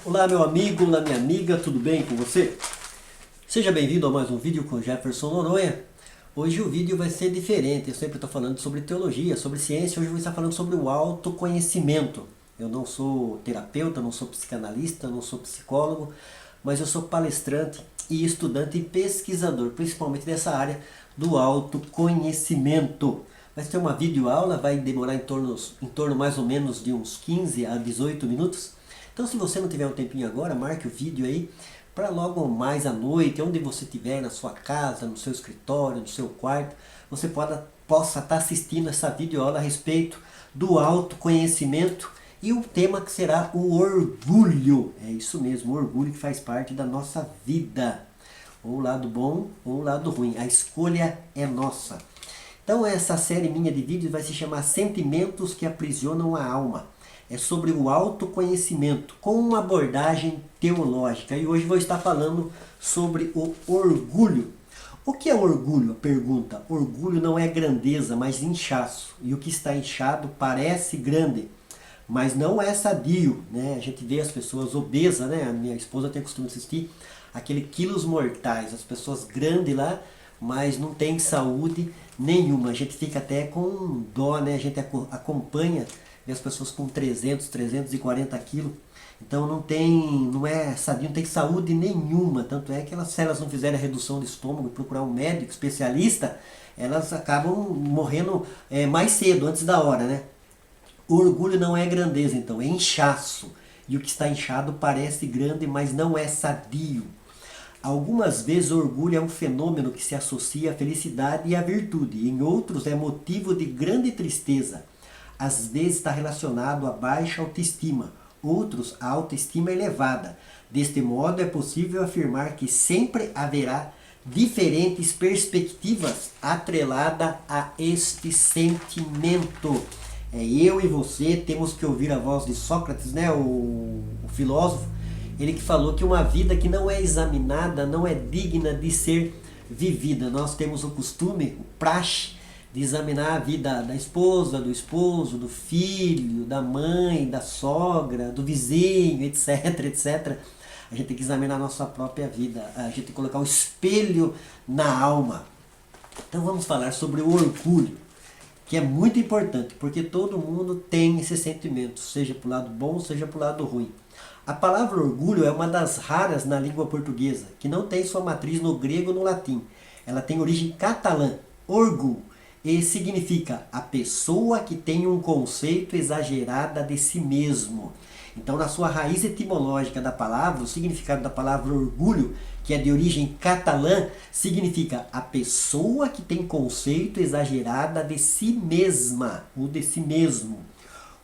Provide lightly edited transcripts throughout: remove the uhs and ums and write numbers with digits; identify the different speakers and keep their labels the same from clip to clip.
Speaker 1: Olá meu amigo, olá minha amiga, tudo bem com você? Seja bem-vindo a mais um vídeo com Jefferson Noronha. Hoje o vídeo vai ser diferente, eu sempre estou falando sobre teologia, sobre ciência, hoje eu vou estar falando sobre o autoconhecimento. Eu não sou terapeuta, não sou psicanalista, não sou psicólogo, mas eu sou palestrante e estudante e pesquisador, principalmente dessa área do autoconhecimento. Vai ter uma videoaula, vai demorar em torno mais ou menos de uns 15 a 18 minutos. Então se você não tiver um tempinho agora, marque o vídeo aí para logo mais à noite, onde você estiver, na sua casa, no seu escritório, no seu quarto, você possa estar assistindo essa videoaula a respeito do autoconhecimento e o tema que será o orgulho. É isso mesmo, o orgulho que faz parte da nossa vida. Ou o lado bom ou o lado ruim, a escolha é nossa. Então essa série minha de vídeos vai se chamar Sentimentos que Aprisionam a Alma. É sobre o autoconhecimento, com uma abordagem teológica. E hoje vou estar falando sobre o orgulho. O que é orgulho? Pergunta. Orgulho não é grandeza, mas inchaço. E o que está inchado parece grande, mas não é sadio, né? A gente vê as pessoas obesas, né? A minha esposa tem o costume de assistir aquele Quilos Mortais, as pessoas grandes lá, mas não tem saúde nenhuma. A gente fica até com dó, né? A gente acompanha as pessoas com 300, 340 quilos. Então não é sadio, não tem saúde nenhuma. Tanto é que se elas não fizerem a redução de estômago e procurar um médico especialista, elas acabam morrendo mais cedo, antes da hora, né? O orgulho não é grandeza, então, é inchaço. E o que está inchado parece grande, mas não é sadio. Algumas vezes o orgulho é um fenômeno que se associa à felicidade e à virtude. Em outros é motivo de grande tristeza. Às vezes está relacionado a baixa autoestima, outros a autoestima elevada. Deste modo é possível afirmar que sempre haverá diferentes perspectivas atreladas a este sentimento. Eu e você temos que ouvir a voz de Sócrates, né, o filósofo, ele que falou que uma vida que não é examinada não é digna de ser vivida. Nós temos o costume, o praxe, de examinar a vida da esposa, do esposo, do filho, da mãe, da sogra, do vizinho, etc, etc. A gente tem que examinar a nossa própria vida, a gente tem que colocar um espelho na alma. Então vamos falar sobre o orgulho, que é muito importante, porque todo mundo tem esse sentimento, seja para o lado bom, seja para o lado ruim. A palavra orgulho é uma das raras na língua portuguesa, que não tem sua matriz no grego ou no latim. Ela tem origem catalã, orgulho, e significa a pessoa que tem um conceito exagerado de si mesmo. Então, na sua raiz etimológica da palavra, o significado da palavra orgulho, que é de origem catalã, significa a pessoa que tem conceito exagerado de si mesma, ou de si mesmo.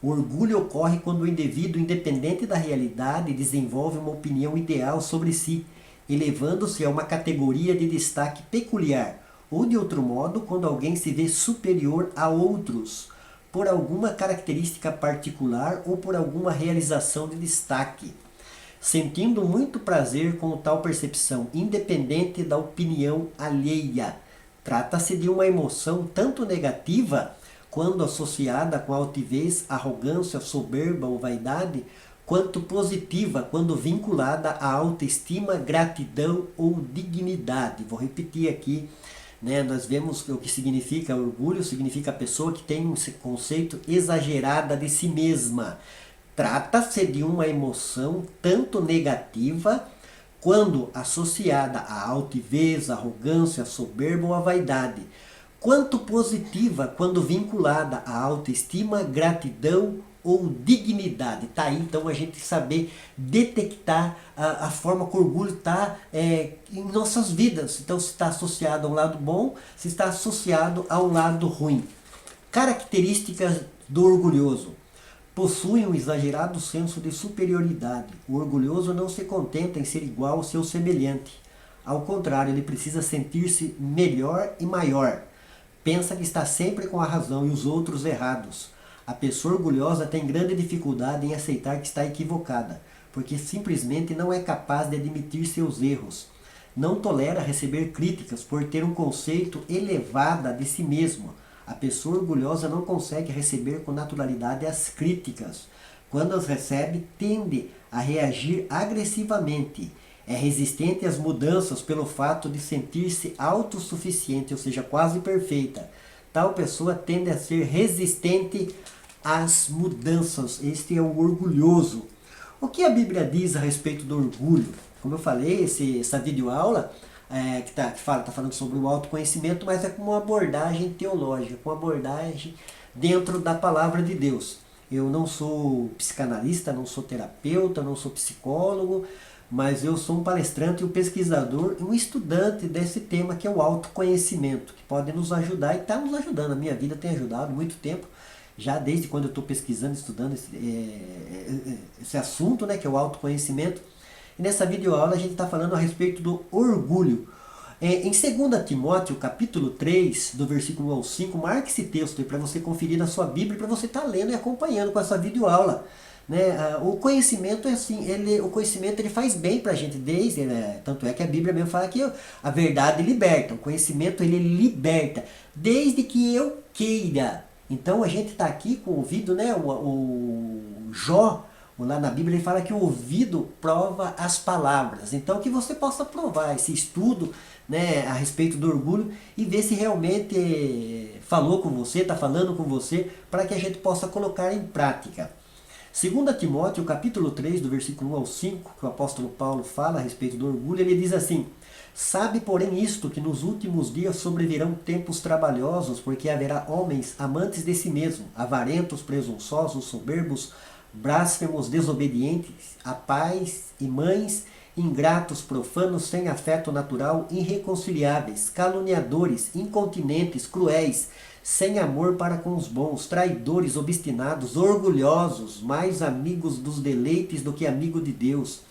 Speaker 1: O orgulho ocorre quando o indivíduo, independente da realidade, desenvolve uma opinião ideal sobre si, elevando-se a uma categoria de destaque peculiar, ou de outro modo, quando alguém se vê superior a outros, por alguma característica particular ou por alguma realização de destaque, sentindo muito prazer com tal percepção, independente da opinião alheia. Trata-se de uma emoção tanto negativa, quando associada com altivez, arrogância, soberba ou vaidade, quanto positiva, quando vinculada à autoestima, gratidão ou dignidade. Vou repetir aqui. Nós vemos o que significa orgulho, significa a pessoa que tem um conceito exagerado de si mesma. Trata-se de uma emoção tanto negativa, quando associada à altivez, arrogância, soberba ou à vaidade, quanto positiva, quando vinculada à autoestima, gratidão ou dignidade. Tá aí então a gente saber detectar a forma que o orgulho está em nossas vidas. Então se está associado a um lado bom, se está associado a um lado ruim. Características do orgulhoso. Possui um exagerado senso de superioridade. O orgulhoso não se contenta em ser igual ao seu semelhante. Ao contrário, ele precisa sentir-se melhor e maior. Pensa que está sempre com a razão e os outros errados. A pessoa orgulhosa tem grande dificuldade em aceitar que está equivocada, porque simplesmente não é capaz de admitir seus erros. Não tolera receber críticas por ter um conceito elevado de si mesmo. A pessoa orgulhosa não consegue receber com naturalidade as críticas. quando as recebe, tende a reagir agressivamente. É resistente às mudanças pelo fato de sentir-se autossuficiente, ou seja, quase perfeita. Tal pessoa tende a ser resistente às mudanças. Este é o orgulhoso. O que a Bíblia diz a respeito do orgulho? Como eu falei, essa videoaula que está falando sobre o autoconhecimento, mas é com uma abordagem teológica, com uma abordagem dentro da palavra de Deus. Eu não sou psicanalista, não sou terapeuta, não sou psicólogo, mas eu sou um palestrante, um pesquisador, um estudante desse tema que é o autoconhecimento, que pode nos ajudar e está nos ajudando. A minha vida tem ajudado há muito tempo, já desde quando eu estou pesquisando, estudando esse assunto, né, que é o autoconhecimento. E nessa videoaula a gente está falando a respeito do orgulho. Em 2 Timóteo, capítulo 3, do versículo 1 ao 5, marque esse texto para você conferir na sua Bíblia, para você estar lendo e acompanhando com essa videoaula. Né? O conhecimento é assim, o conhecimento ele faz bem para a gente, tanto é que a Bíblia mesmo fala que a verdade liberta, o conhecimento ele liberta, desde que eu queira. Então a gente está aqui com o ouvido, né? O Jó, lá na Bíblia ele fala que o ouvido prova as palavras. Então que você possa provar esse estudo, né, a respeito do orgulho e ver se realmente falou com você, está falando com você, para que a gente possa colocar em prática. 2 Timóteo, capítulo 3, do versículo 1 ao 5, que o apóstolo Paulo fala a respeito do orgulho, ele diz assim: sabe, porém, isto, que nos últimos dias sobrevirão tempos trabalhosos, porque haverá homens amantes de si mesmo, avarentos, presunçosos, soberbos, blasfemos, desobedientes, a pais e mães, ingratos, profanos, sem afeto natural, irreconciliáveis, caluniadores, incontinentes, cruéis, sem amor para com os bons, traidores, obstinados, orgulhosos, mais amigos dos deleites do que amigo de Deus,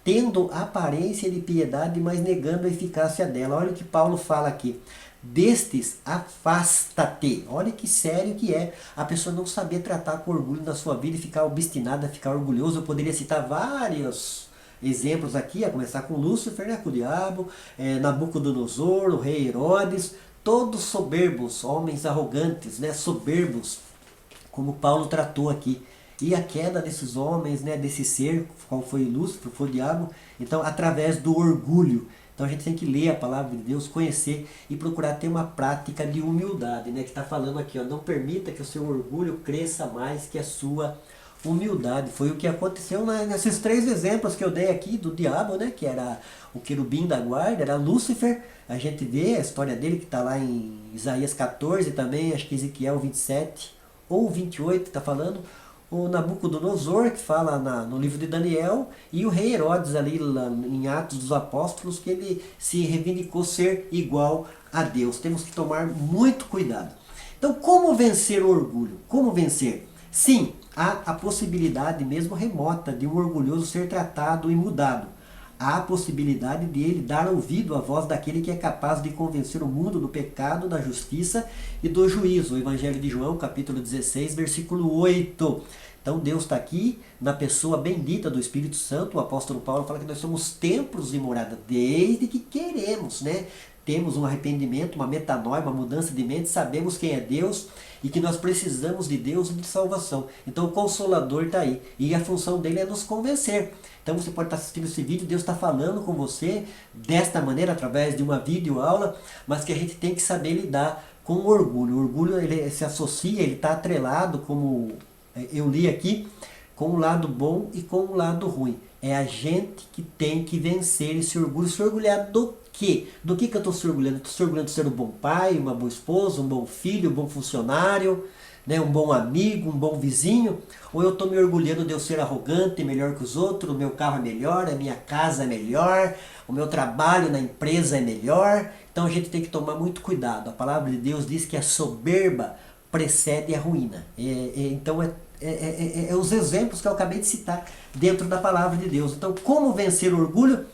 Speaker 1: tendo aparência de piedade, mas negando a eficácia dela. Olha o que Paulo fala aqui. Destes, afasta-te. Olha que sério que é a pessoa não saber tratar com orgulho na sua vida e ficar obstinada, ficar orgulhoso. Eu poderia citar vários exemplos aqui, a começar com Lúcifer, né, com o diabo, Nabucodonosor, o rei Herodes, todos soberbos, homens arrogantes, né, soberbos, como Paulo tratou aqui. E a queda desses homens, né, desse ser, qual foi Lúcifer, foi o diabo, então através do orgulho. Então a gente tem que ler a palavra de Deus, conhecer e procurar ter uma prática de humildade, né, que está falando aqui, ó, não permita que o seu orgulho cresça mais que a sua humildade. Foi o que aconteceu nesses 3 exemplos que eu dei aqui do diabo, né, que era o querubim da guarda, era Lúcifer. A gente vê a história dele que está lá em Isaías 14 também, acho que Ezequiel 27 ou 28 está falando. O Nabucodonosor, que fala no livro de Daniel, e o rei Herodes ali em Atos dos Apóstolos, que ele se reivindicou ser igual a Deus. Temos que tomar muito cuidado. Então, como vencer o orgulho? Como vencer? Sim, há a possibilidade mesmo remota de um orgulhoso ser tratado e mudado. Há a possibilidade de ele dar ouvido à voz daquele que é capaz de convencer o mundo do pecado, da justiça e do juízo. O Evangelho de João, capítulo 16, versículo 8. Então Deus está aqui na pessoa bendita do Espírito Santo. O apóstolo Paulo fala que nós somos templos de morada, desde que queremos, né? Temos um arrependimento, uma metanoia, uma mudança de mente, sabemos quem é Deus e que nós precisamos de Deus e de salvação. Então o Consolador está aí e a função dele é nos convencer. Então você pode estar assistindo esse vídeo, Deus está falando com você desta maneira, através de uma videoaula, mas que a gente tem que saber lidar com o orgulho. O orgulho ele se associa, ele está atrelado, como eu li aqui, com o lado bom e com o lado ruim. É a gente que tem que vencer esse orgulho. Se orgulhar do quê? Do que eu estou se orgulhando? Estou se orgulhando de ser um bom pai, uma boa esposa, um bom filho, um bom funcionário, né, um bom amigo, um bom vizinho? Ou eu estou me orgulhando de eu ser arrogante, melhor que os outros, o meu carro é melhor, a minha casa é melhor, o meu trabalho na empresa é melhor? Então a gente tem que tomar muito cuidado. A palavra de Deus diz que a soberba precede a ruína. Então os exemplos que eu acabei de citar dentro da palavra de Deus. Então, como vencer o orgulho?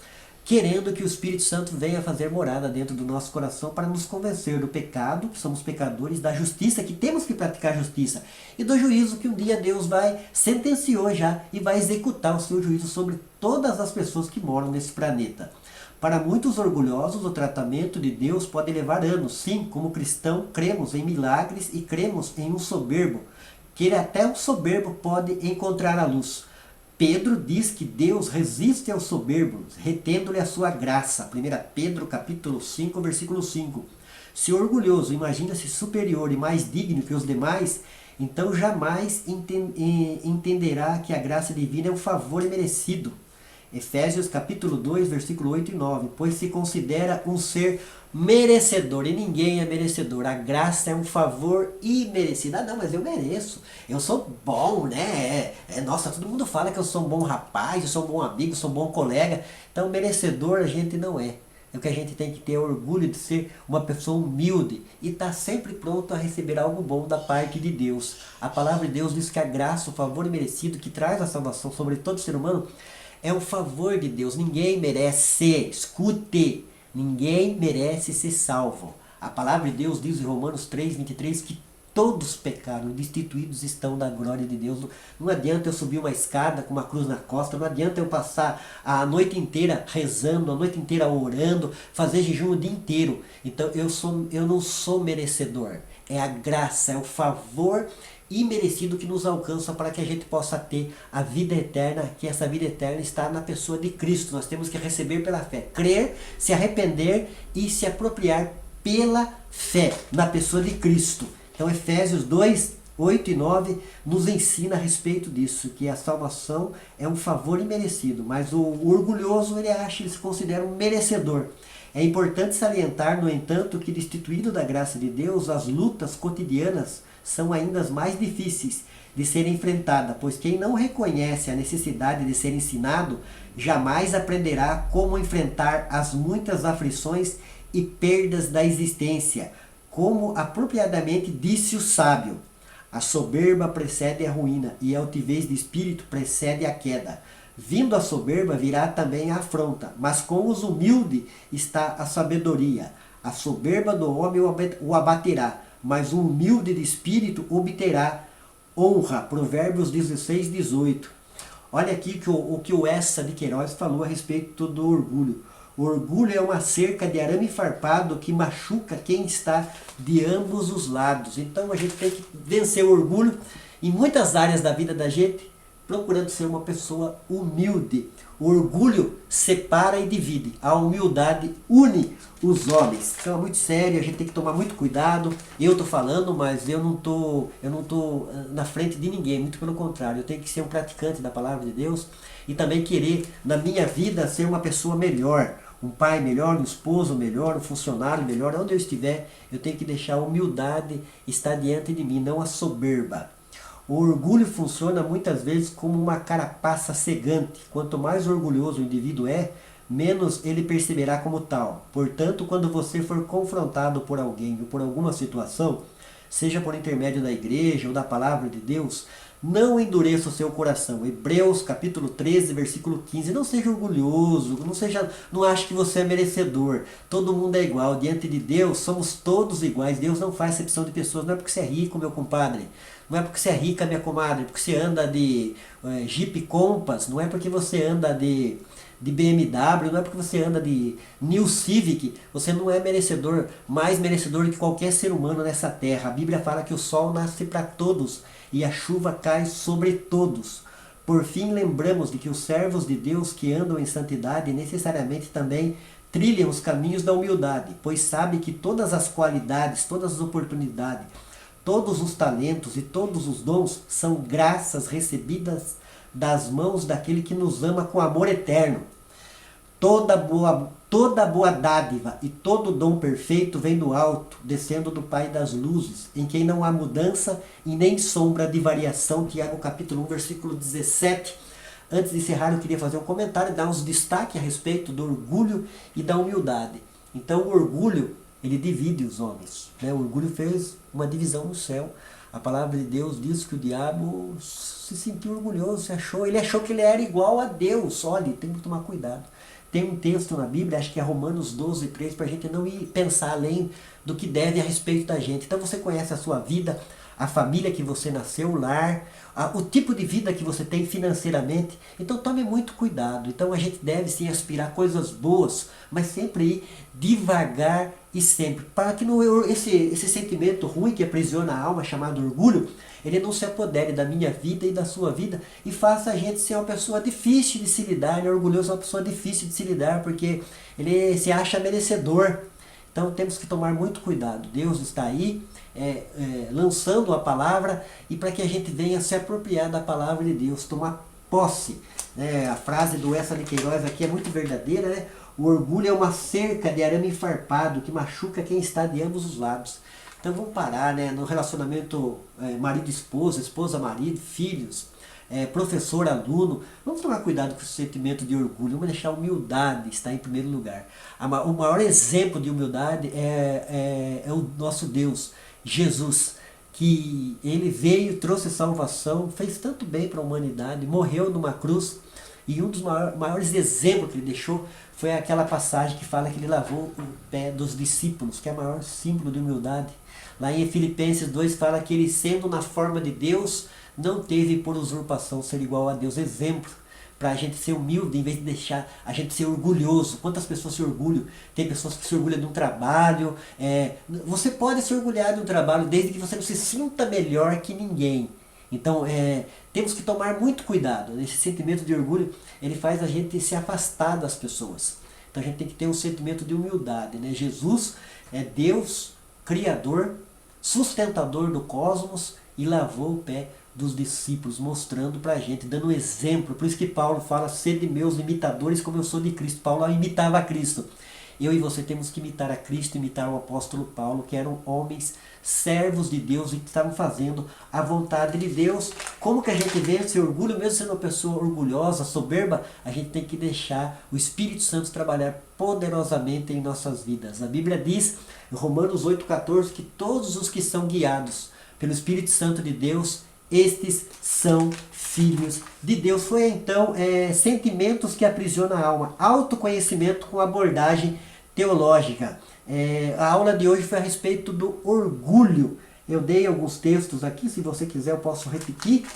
Speaker 1: Querendo que o Espírito Santo venha fazer morada dentro do nosso coração para nos convencer do pecado, que somos pecadores, da justiça, que temos que praticar justiça, e do juízo que um dia Deus sentenciou já e vai executar o seu juízo sobre todas as pessoas que moram nesse planeta. Para muitos orgulhosos, o tratamento de Deus pode levar anos. Sim, como cristão, cremos em milagres e cremos em um soberbo que até o soberbo pode encontrar a luz. Pedro diz que Deus resiste aos soberbos, retendo-lhe a sua graça. 1 Pedro capítulo 5, versículo 5. Se o orgulhoso imagina-se superior e mais digno que os demais, então jamais entenderá que a graça divina é um favor imerecido. Efésios capítulo 2, versículo 8 e 9. Pois se considera um ser merecedor, e ninguém é merecedor. A graça é um favor imerecido. Ah, não, mas eu mereço. Eu sou bom, né? Nossa, todo mundo fala que eu sou um bom rapaz, eu sou um bom amigo, eu sou um bom colega. Então, merecedor a gente não é. É o que a gente tem que ter orgulho de ser uma pessoa humilde e estar sempre pronto a receber algo bom da parte de Deus. A palavra de Deus diz que a graça, o favor imerecido que traz a salvação sobre todo ser humano, é um favor de Deus. Ninguém merece, escute, ninguém merece ser salvo. A palavra de Deus diz em Romanos 3, 23 que todos pecaram, destituídos estão da glória de Deus. Não adianta eu subir uma escada com uma cruz na costa, não adianta eu passar a noite inteira rezando, a noite inteira orando, fazer jejum o dia inteiro. Então eu não sou merecedor. É a graça, é o favor imerecido que nos alcança para que a gente possa ter a vida eterna, que essa vida eterna está na pessoa de Cristo. Nós temos que receber pela fé, crer, se arrepender e se apropriar pela fé na pessoa de Cristo. Então Efésios 2, 8 e 9 nos ensina a respeito disso, que a salvação é um favor imerecido, mas o orgulhoso ele se considera um merecedor. É importante salientar, no entanto, que destituído da graça de Deus, as lutas cotidianas são ainda as mais difíceis de serem enfrentadas, pois quem não reconhece a necessidade de ser ensinado, jamais aprenderá como enfrentar as muitas aflições e perdas da existência. Como apropriadamente disse o sábio, a soberba precede a ruína e a altivez de espírito precede a queda. Vindo a soberba virá também a afronta, mas com os humildes está a sabedoria. A soberba do homem o abaterá, mas o humilde de espírito obterá honra. Provérbios 16, 18. Olha aqui o que o Essa de Queiroz falou a respeito do orgulho. O orgulho é uma cerca de arame farpado que machuca quem está de ambos os lados. Então a gente tem que vencer o orgulho em muitas áreas da vida da gente, procurando ser uma pessoa humilde. O orgulho separa e divide. A humildade une os homens. Então é muito sério, a gente tem que tomar muito cuidado. Eu estou falando, mas eu não tô na frente de ninguém, muito pelo contrário. Eu tenho que ser um praticante da palavra de Deus e também querer, na minha vida, ser uma pessoa melhor. Um pai melhor, um esposo melhor, um funcionário melhor. Onde eu estiver, eu tenho que deixar a humildade estar diante de mim, não a soberba. O orgulho funciona muitas vezes como uma carapaça cegante. Quanto mais orgulhoso o indivíduo é, menos ele perceberá como tal. Portanto, quando você for confrontado por alguém ou por alguma situação, seja por intermédio da igreja ou da palavra de Deus, não endureça o seu coração. Hebreus capítulo 13, versículo 15. Não seja orgulhoso, não ache que você é merecedor. Todo mundo é igual. Diante de Deus, somos todos iguais. Deus não faz acepção de pessoas. Não é porque você é rico, meu compadre. Não é porque você é rica, minha comadre. Porque você anda de Jeep Compass. Não é porque você anda de BMW, não é porque você anda de New Civic, você não é merecedor, mais merecedor que qualquer ser humano nessa terra. A Bíblia fala que o sol nasce para todos e a chuva cai sobre todos. Por fim, lembramos de que os servos de Deus que andam em santidade necessariamente também trilham os caminhos da humildade, pois sabem que todas as qualidades, todas as oportunidades, todos os talentos e todos os dons são graças recebidas das mãos daquele que nos ama com amor eterno. Toda boa dádiva e todo dom perfeito vem do alto, descendo do Pai das luzes, em quem não há mudança e nem sombra de variação. Tiago capítulo 1, versículo 17. Antes de encerrar, eu queria fazer um comentário, dar uns destaques a respeito do orgulho e da humildade. Então o orgulho, ele divide os homens, né? O orgulho fez uma divisão no céu. A palavra de Deus diz que o diabo se sentiu orgulhoso, ele achou que ele era igual a Deus. Olha, tem que tomar cuidado. Tem um texto na Bíblia, acho que é Romanos 12, 3, para a gente não ir pensar além do que deve a respeito da gente. Então você conhece a sua vida, a família que você nasceu, o lar, o tipo de vida que você tem financeiramente. Então tome muito cuidado. Então a gente deve sim aspirar coisas boas, mas sempre ir devagar e sempre, para que esse sentimento ruim que aprisiona a alma, chamado orgulho, ele não se apodere da minha vida e da sua vida e faça a gente ser uma pessoa difícil de se lidar. Ele é orgulhoso, uma pessoa difícil de se lidar, porque ele se acha merecedor. Então temos que tomar muito cuidado. Deus está aí lançando a palavra, e para que a gente venha se apropriar da palavra de Deus, tomar posse. A frase do Essa de Queiroz aqui é muito verdadeira, né? O orgulho é uma cerca de arame farpado que machuca quem está de ambos os lados. Então vamos parar, né? No relacionamento marido-esposa, esposa-marido, filhos, professor, aluno. Vamos tomar cuidado com esse sentimento de orgulho. Vamos deixar a humildade estar em primeiro lugar. O maior exemplo de humildade é o nosso Deus, Jesus, que ele veio, trouxe salvação, fez tanto bem para a humanidade, morreu numa cruz, e um dos maiores exemplos que ele deixou foi aquela passagem que fala que ele lavou o pé dos discípulos, que é o maior símbolo de humildade. Lá em Filipenses 2 fala que ele, sendo na forma de Deus, não teve por usurpação ser igual a Deus. Exemplo para a gente ser humilde, em vez de deixar a gente ser orgulhoso. Quantas pessoas se orgulham? Tem pessoas que se orgulham de um trabalho. Você pode se orgulhar de um trabalho desde que você não se sinta melhor que ninguém. Então temos que tomar muito cuidado. Esse sentimento de orgulho, ele faz a gente se afastar das pessoas. Então a gente tem que ter um sentimento de humildade, né? Jesus é Deus, Criador, sustentador do cosmos, e lavou o pé dos discípulos, mostrando para a gente, dando um exemplo. Por isso que Paulo fala: sede meus imitadores como eu sou de Cristo. Paulo imitava a Cristo. Eu e você temos que imitar a Cristo, imitar o apóstolo Paulo, que eram homens servos de Deus e que estavam fazendo a vontade de Deus. Como que a gente vence o orgulho? Mesmo sendo uma pessoa orgulhosa, soberba, a gente tem que deixar o Espírito Santo trabalhar poderosamente em nossas vidas. A Bíblia diz, em Romanos 8,14, que todos os que são guiados pelo Espírito Santo de Deus, estes são filhos de Deus. Foi então sentimentos que aprisionam a alma, autoconhecimento com abordagem teológica. A aula de hoje foi a respeito do orgulho. Eu dei alguns textos aqui, se você quiser eu posso repetir,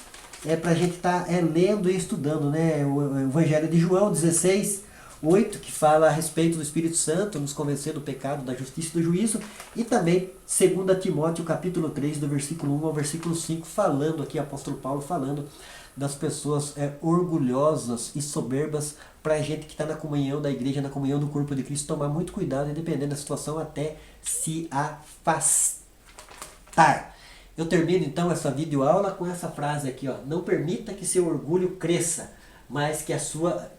Speaker 1: para a gente estar lendo e estudando, né? O Evangelho de João 16:8, que fala a respeito do Espírito Santo, nos convencer do pecado, da justiça e do juízo, e também 2 Timóteo capítulo 3, do versículo 1 ao versículo 5, falando aqui, apóstolo Paulo falando das pessoas orgulhosas e soberbas, para a gente que está na comunhão da igreja, na comunhão do corpo de Cristo, tomar muito cuidado e, dependendo da situação, até se afastar. Eu termino então essa videoaula com essa frase aqui, ó: não permita que seu orgulho cresça, mais que a sua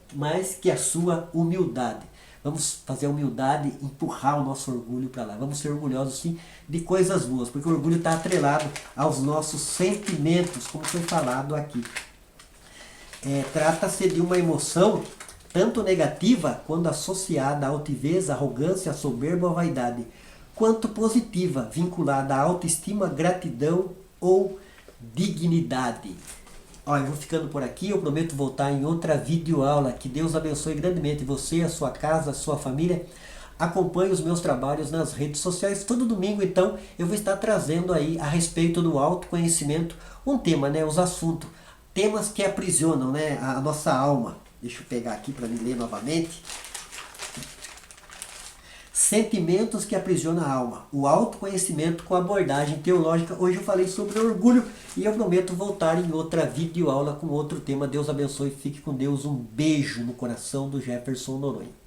Speaker 1: humildade. Vamos fazer a humildade empurrar o nosso orgulho para lá. Vamos ser orgulhosos sim de coisas boas, porque o orgulho está atrelado aos nossos sentimentos, como foi falado aqui. Trata-se de uma emoção tanto negativa, quando associada à altivez, arrogância, soberba ou vaidade, quanto positiva, vinculada à autoestima, gratidão ou dignidade. Eu vou ficando por aqui, eu prometo voltar em outra videoaula. Que Deus abençoe grandemente você, a sua casa, a sua família. Acompanhe os meus trabalhos nas redes sociais. Todo domingo, então, eu vou estar trazendo aí a respeito do autoconhecimento um tema, né? Os assuntos, temas que aprisionam, né, a nossa alma. Deixa eu pegar aqui para me ler novamente. Sentimentos que aprisionam a alma. O autoconhecimento com abordagem teológica. Hoje eu falei sobre orgulho e eu prometo voltar em outra videoaula com outro tema. Deus abençoe, fique com Deus. Um beijo no coração do Jefferson Noronha.